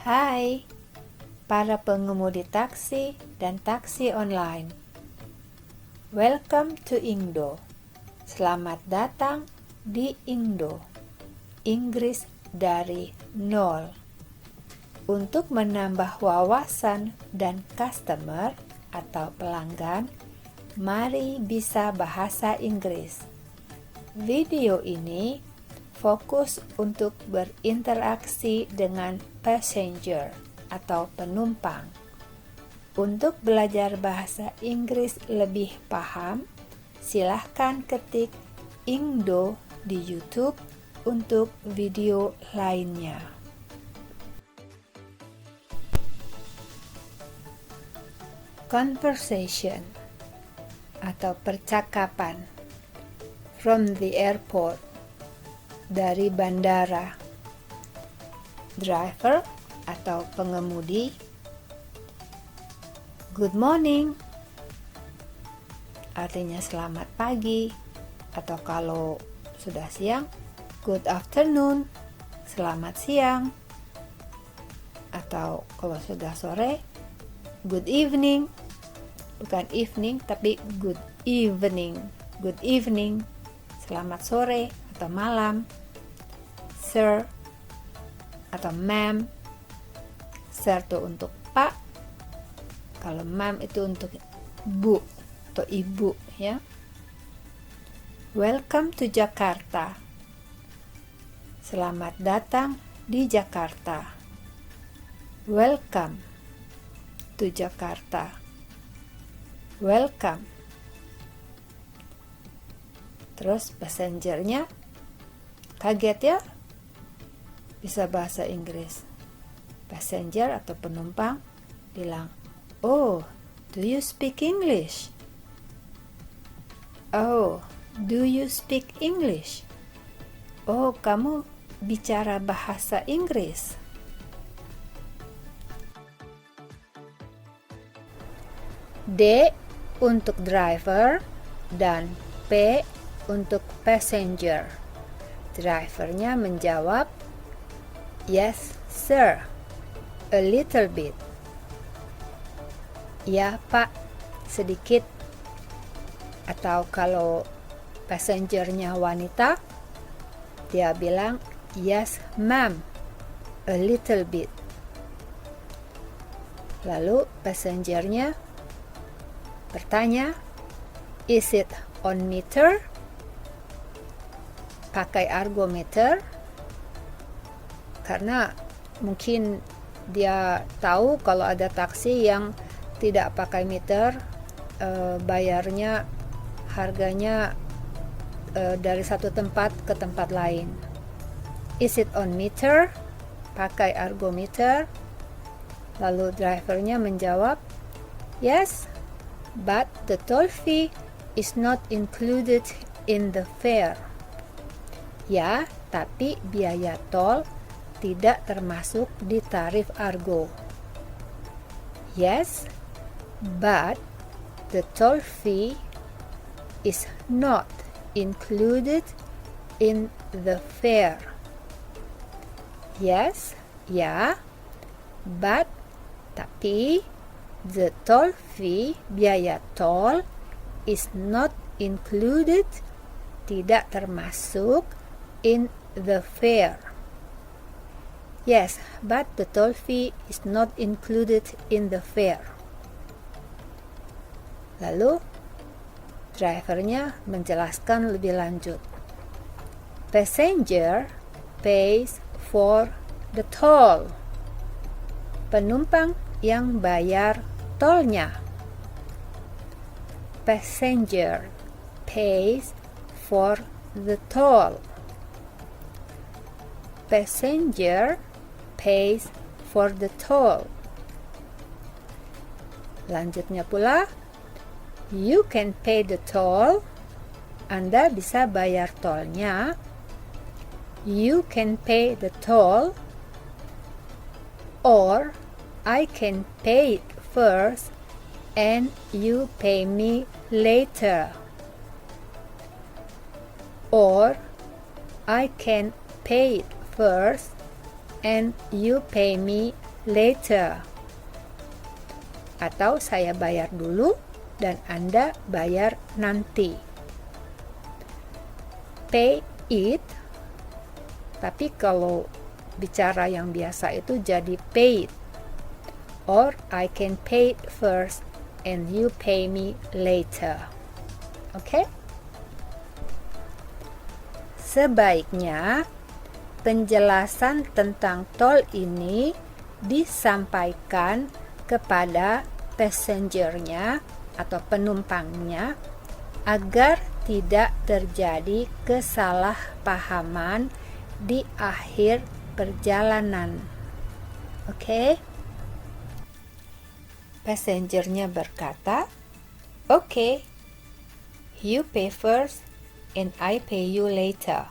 Hai, para pengemudi taksi dan taksi online. Welcome to Indo. Selamat datang di Indo. Inggris dari nol. Untuk menambah wawasan dan customer atau pelanggan, mari bisa bahasa Inggris. Video ini fokus untuk berinteraksi dengan passenger atau penumpang. Untuk belajar bahasa Inggris lebih paham, silahkan ketik Indo di YouTube untuk video lainnya. Conversation atau percakapan from the airport, dari bandara. Driver atau pengemudi, good morning, artinya selamat pagi, atau kalau sudah siang, good afternoon, selamat siang, atau kalau sudah sore, good evening, bukan evening tapi good evening, selamat sore atau malam. Sir atau ma'am. Sir itu untuk pak, kalau ma'am itu untuk bu atau ibu, ya. Welcome to Jakarta. Selamat datang di Jakarta. Welcome to Jakarta. Welcome. Terus passengernya kaget ya, bisa bahasa Inggris. Passenger atau penumpang bilang, "Oh, do you speak English?" "Oh, do you speak English?" "Oh, kamu bicara bahasa Inggris?" D untuk driver dan P untuk passenger. Drivernya menjawab, "Yes, sir. A little bit." Ya, Pak, sedikit. Atau kalau passengernya wanita, dia bilang, "Yes, ma'am. A little bit." Lalu passengernya bertanya, "Is it on meter?" Pakai argometer, karena mungkin dia tahu kalau ada taksi yang tidak pakai meter, bayarnya harganya dari satu tempat ke tempat lain. Is it on meter? Pakai argometer. Lalu drivernya menjawab, "Yes, but the toll fee is not included in the fare." Ya, tapi biaya tol tidak termasuk di tarif argo. Yes, but the toll fee is not included in the fare. Yes, ya, but, tapi, the toll fee, biaya tol, is not included, tidak termasuk, in the fare. Yes, but the toll fee is not included in the fare. Lalu, drivernya menjelaskan lebih lanjut. Passenger pays for the toll. Penumpang yang bayar tolnya. Passenger pays for the toll. Passenger pays for the toll. Lanjutnya pula, you can pay the toll. Anda bisa bayar tolnya. You can pay the toll. Or, I can pay it first and you pay me later. Or, I can pay it first and you pay me later. Atau saya bayar dulu dan Anda bayar nanti. Pay it, tapi kalau bicara yang biasa itu jadi paid. Or I can pay it first and you pay me later. Oke? Sebaiknya penjelasan tentang tol ini disampaikan kepada passengernya atau penumpangnya agar tidak terjadi kesalahpahaman di akhir perjalanan. Oke? Passengernya berkata, "Okay, you pay first and I pay you later."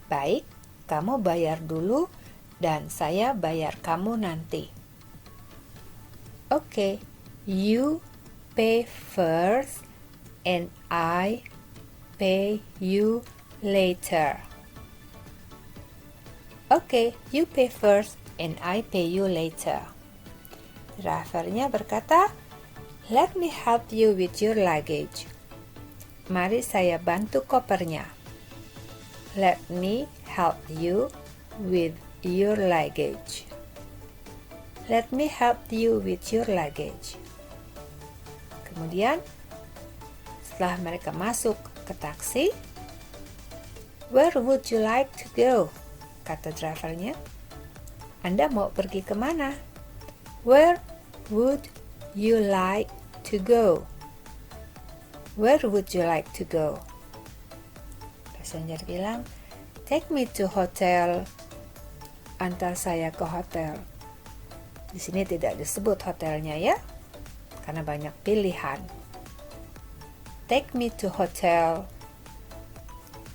Baik, kamu bayar dulu dan saya bayar kamu nanti. Okay, you pay first and I pay you later. Okay, you pay first and I pay you later. Drivernya berkata, "Let me help you with your luggage." Mari saya bantu kopernya. Let me help you with your luggage. Let me help you with your luggage. Kemudian, setelah mereka masuk ke taksi, "Where would you like to go?" kata drivernya. "Anda mau pergi kemana?" Where would you like to go? Where would you like to go? Passenger bilang, "Take me to hotel." Antar saya ke hotel. Di sini tidak disebut hotelnya ya, karena banyak pilihan. Take me to hotel.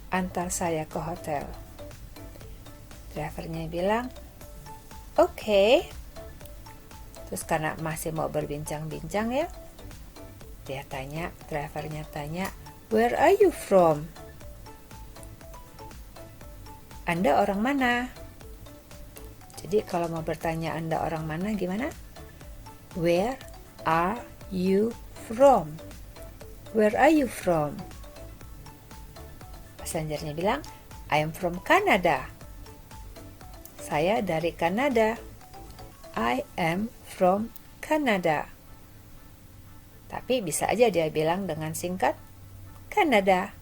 Antar saya ke hotel. Drivernya bilang, "Okay." Terus karena masih mau berbincang-bincang ya, drivernya tanya, "Where are you from?" Anda orang mana? Jadi kalau mau bertanya Anda orang mana gimana? Where are you from? Where are you from? Passengernya bilang, "I am from Canada." Saya dari Kanada. I am from Canada. Tapi bisa aja dia bilang dengan singkat, Kanada.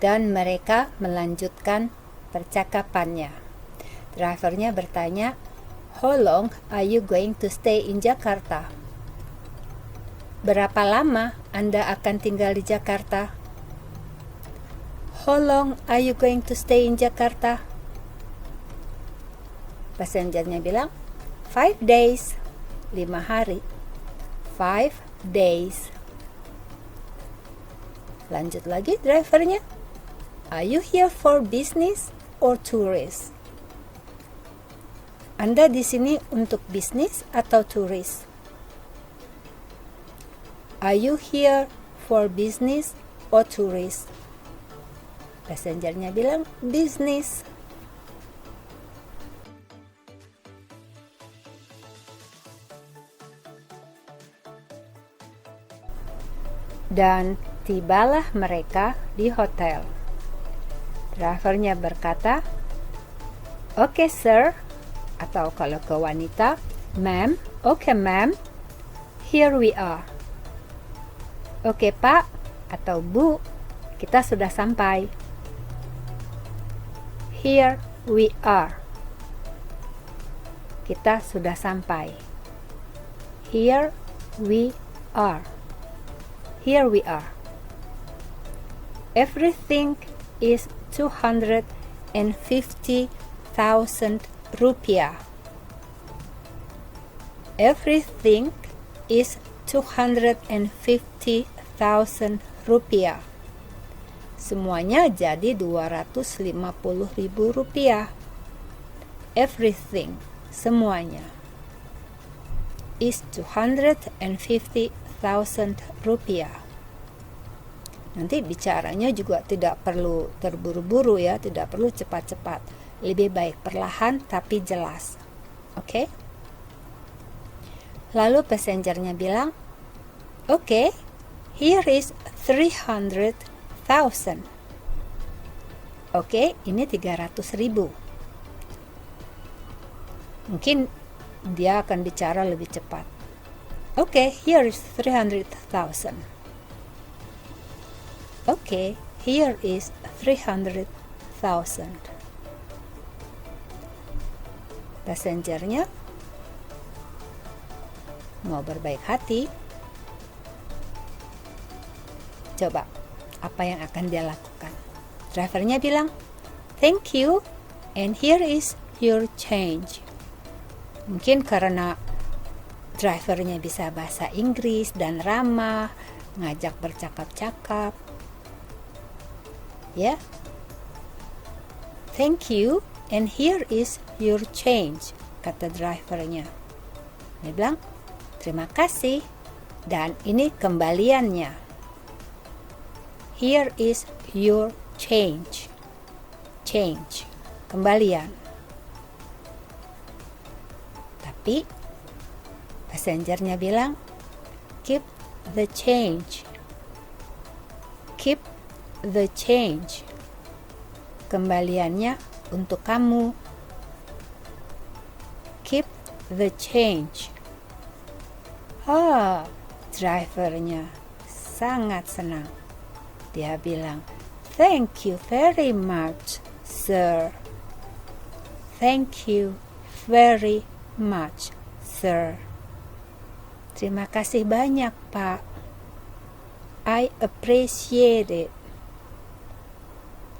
Dan mereka melanjutkan percakapannya. Drivernya bertanya, "How long are you going to stay in Jakarta?" Berapa lama Anda akan tinggal di Jakarta? How long are you going to stay in Jakarta? Passengernya bilang, 5 days. 5 hari. 5 days. Lanjut lagi drivernya. Are you here for business or tourist? Anda di sini untuk bisnis atau turis? Are you here for business or tourist? Passengernya bilang, bisnis. Dan tibalah mereka di hotel. Drivernya berkata, "Okay, sir." Atau kalau ke wanita, "Ma'am, okay, ma'am. Here we are." "Oke, Pak." Atau Bu, kita sudah sampai. Here we are. Kita sudah sampai. Here we are. Here we are. Everything is 250,000 rupiah. Everything is 250,000 rupiah. Semuanya jadi 250.000 rupiah. Everything, semuanya, is 250,000 rupiah. Nanti bicaranya juga tidak perlu terburu-buru ya, tidak perlu cepat-cepat. Lebih baik perlahan tapi jelas. Oke? Lalu passengernya bilang, "Oke, here is 300,000. Oke, ini 300.000. Mungkin dia akan bicara lebih cepat. Oke, here is 300,000. Oke, here is 300,000. Passengernya mau berbaik hati. Coba, apa yang akan dia lakukan? Drivernya bilang, "Thank you, and here is your change." Mungkin karena drivernya bisa bahasa Inggris dan ramah, ngajak bercakap-cakap. Ya. "Thank you, and here is your change," kata drivernya. Dia bilang, "Terima kasih, dan ini kembaliannya. Here is your change." Change, kembalian. Tapi passengernya bilang, "Keep the change." Keep the change. Kembaliannya untuk kamu. Keep the change. Drivernya sangat senang. Dia bilang, "Thank you very much, sir. Thank you very much, sir." Terima kasih banyak, Pak. I appreciate it.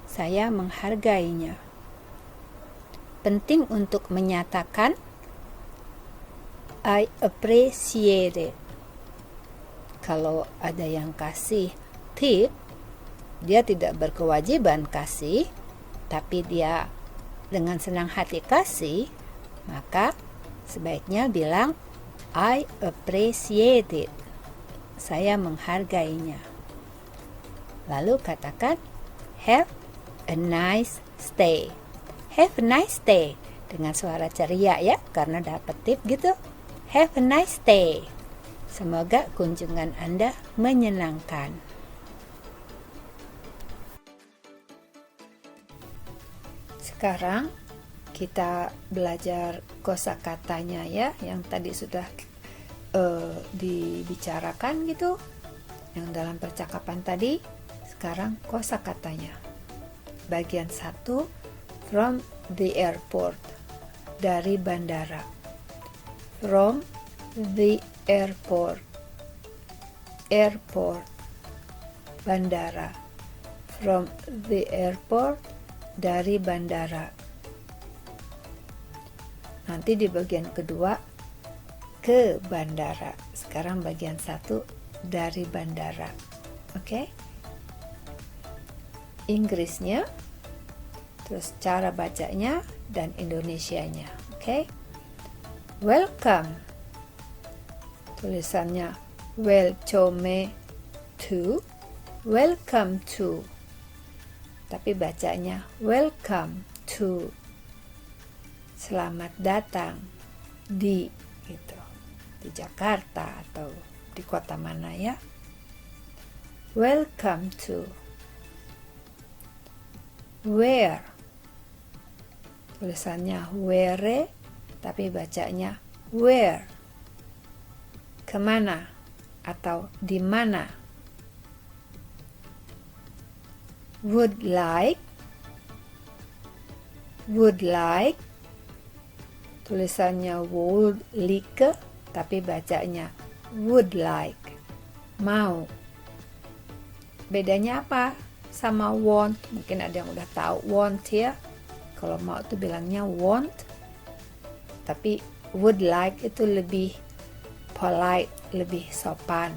Saya menghargainya. Penting untuk menyatakan I appreciate it. Kalau ada yang kasih tip, dia tidak berkewajiban kasih, tapi dia dengan senang hati kasih, maka sebaiknya bilang I appreciate it. Saya menghargainya. Lalu katakan have a nice stay. Have a nice day dengan suara ceria ya, karena dapat tip gitu. Have a nice day. Semoga kunjungan Anda menyenangkan. Sekarang kita belajar kosakatanya ya, yang tadi sudah dibicarakan gitu, yang dalam percakapan tadi. Sekarang kosakatanya. Bagian 1, from the airport, dari bandara. From the airport, airport, bandara. From the airport, dari bandara. Nanti di bagian kedua, ke bandara. Sekarang bagian 1, dari bandara. Oke? Inggrisnya, terus cara bacanya, dan Indonesianya. Oke? Welcome. Tulisannya welcome to, welcome to. Tapi bacanya welcome to. Selamat datang di, gitu. Di Jakarta atau di kota mana ya? Welcome to. Where. Tulisannya where, tapi bacanya where. Kemana atau di mana. Would like. Would like. Tulisannya would like, tapi bacanya would like. Mau. Bedanya apa sama want? Mungkin ada yang udah tahu want ya. Kalau mau itu bilangnya want. Tapi would like itu lebih polite, lebih sopan,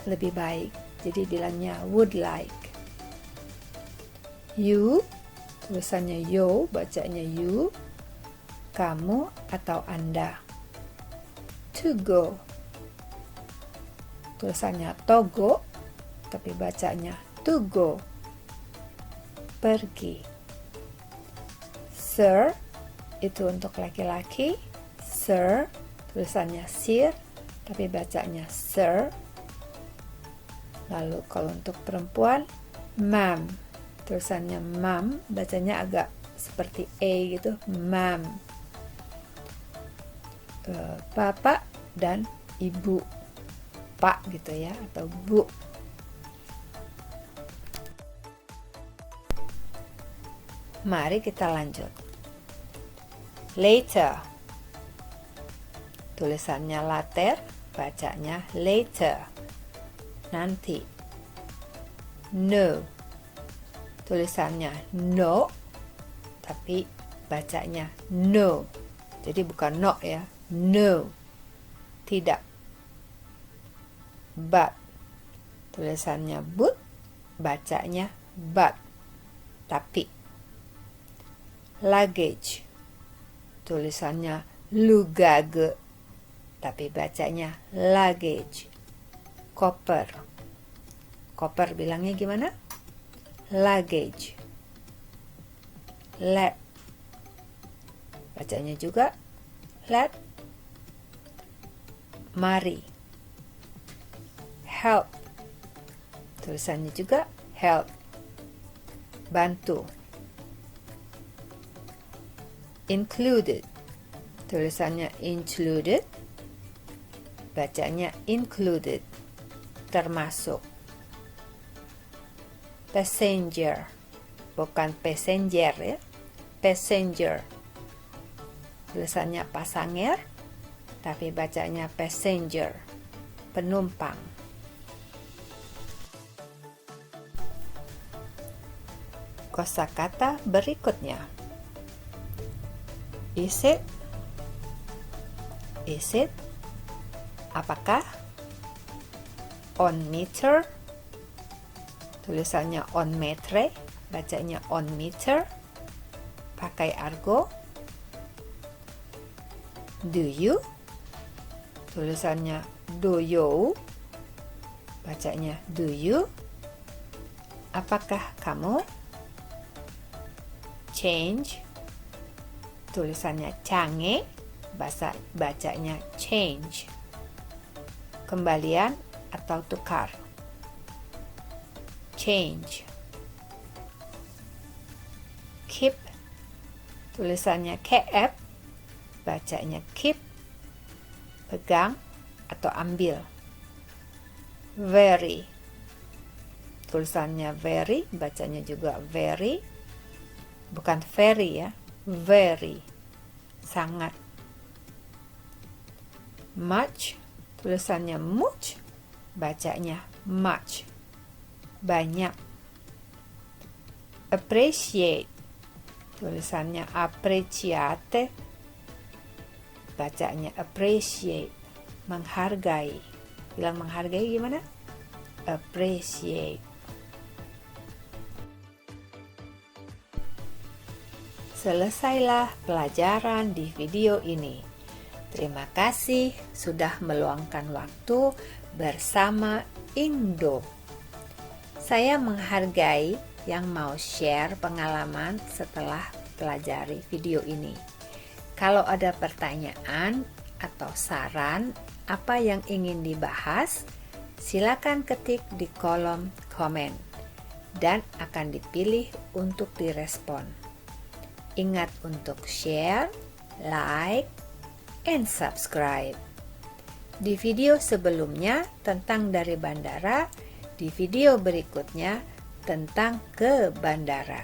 lebih baik. Jadi bilangnya would like. You, tulisannya you, bacanya you. Kamu atau Anda. To go. Tulisannya togo, tapi bacanya to go, pergi. Sir itu untuk laki-laki, sir, tulisannya sir, tapi bacanya sir. Lalu kalau untuk perempuan, ma'am, tulisannya ma'am, bacanya agak seperti E gitu, ma'am. Bapak dan ibu, pak gitu ya, atau bu. Mari kita lanjut. Later, tulisannya later, bacanya later, nanti. No, tulisannya no, tapi bacanya no, jadi bukan no ya, no, tidak. But, tulisannya but, bacanya but, tapi. Luggage, tulisannya lugage, tapi bacanya luggage. Koper, koper bilangnya gimana? Luggage. Let, bacanya juga let. Mari. Help, tulisannya juga help, bantu. Included, tulisannya included, bacanya included, termasuk. Passenger, bukan passenger ya, passenger, tulisannya pasanger, tapi bacanya passenger, penumpang. Kosakata berikutnya. Is it? Is it? Apakah? On meter, tulisannya on metre, bacanya on meter, pakai argo. Do you? Tulisannya do you, bacanya do you. Apakah kamu? Change, tulisannya cange, bacanya change, kembalian atau tukar. Change. Keep, tulisannya keep, bacanya keep, pegang atau ambil. Very, tulisannya very, bacanya juga very, bukan very ya, very, sangat. Much, tulisannya much, bacanya much, banyak. Appreciate, tulisannya appreciate, bacanya appreciate, menghargai. Bilang menghargai gimana? Appreciate. Selesailah pelajaran di video ini. Terima kasih sudah meluangkan waktu bersama Indo. Saya menghargai yang mau share pengalaman setelah pelajari video ini. Kalau ada pertanyaan atau saran apa yang ingin dibahas, silakan ketik di kolom komen dan akan dipilih untuk direspon. Ingat untuk share, like, and subscribe. Di video sebelumnya tentang dari bandara, di video berikutnya tentang ke bandara.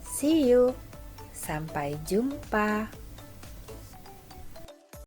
See you, sampai jumpa.